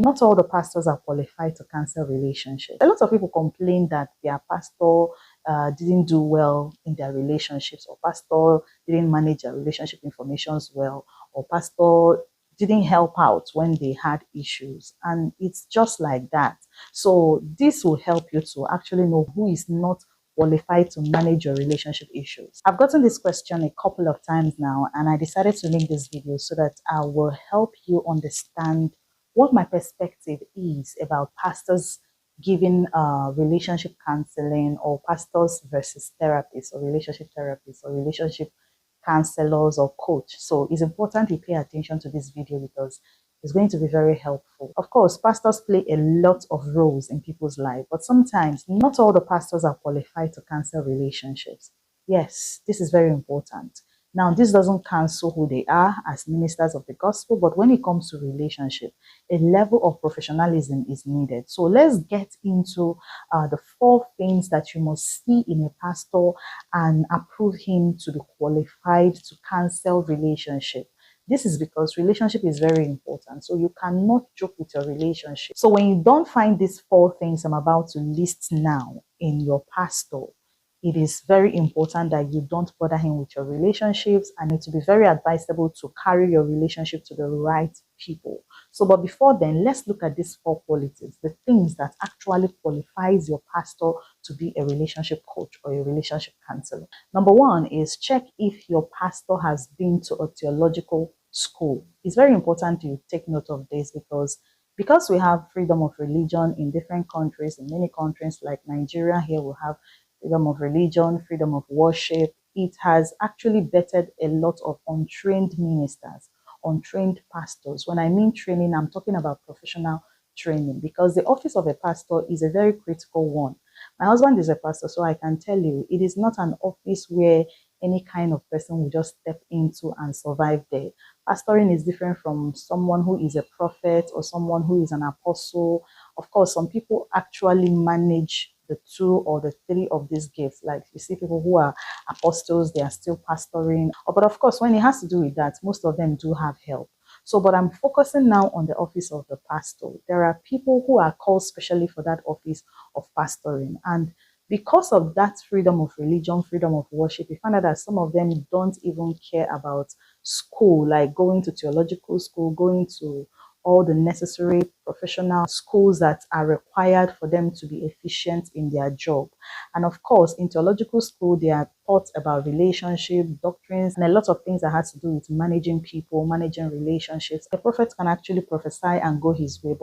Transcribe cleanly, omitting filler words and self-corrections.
Not all the pastors are qualified to counsel relationships. A lot of people complain that their pastor didn't do well in their relationships, or pastor didn't manage their relationship informations well, or pastor didn't help out when they had issues. And it's just like that. So this will help you to actually know who is not qualified to manage your relationship issues. I've gotten this question a couple of times now, and I decided to make this video so that I will help you understand what my perspective is about pastors giving relationship counseling, or pastors versus therapists, or relationship therapists, or relationship counselors, or coach. So it's important you pay attention to this video because it's going to be very helpful. Of course, pastors play a lot of roles in people's life, but sometimes not all the pastors are qualified to counsel relationships. Yes, this is very important. Now, this doesn't cancel who they are as ministers of the gospel, but when it comes to relationship, a level of professionalism is needed. So let's get into the 4 things that you must see in a pastor and approve him to be qualified to counsel relationship. This is because relationship is very important. So you cannot joke with your relationship. So when you don't find these 4 things I'm about to list now in your pastor, it is very important that you don't bother him with your relationships, and it will be very advisable to carry your relationship to the right people. So, but before then, let's look at these 4 qualities, the things that actually qualifies your pastor to be a relationship coach or a relationship counselor. Number 1 is check if your pastor has been to a theological school. It's very important you take note of this because we have freedom of religion in different countries. In many countries like Nigeria, here we have freedom of religion, freedom of worship. It has actually bettered a lot of untrained ministers, untrained pastors. When I mean training, I'm talking about professional training, because the office of a pastor is a very critical one. My husband is a pastor, so I can tell you it is not an office where any kind of person will just step into and survive there. Pastoring is different from someone who is a prophet or someone who is an apostle. Of course, some people actually manage the 2 or the 3 of these gifts. Like you see people who are apostles, they are still pastoring. But of course, when it has to do with that, most of them do have help. So, but I'm focusing now on the office of the pastor. There are people who are called specially for that office of pastoring. And because of that freedom of religion, freedom of worship, we find out that some of them don't even care about school, like going to theological school, going to all the necessary professional schools that are required for them to be efficient in their job. And of course, in theological school, they are taught about relationship, doctrines, and a lot of things that has to do with managing people, managing relationships. A prophet can actually prophesy and go his way.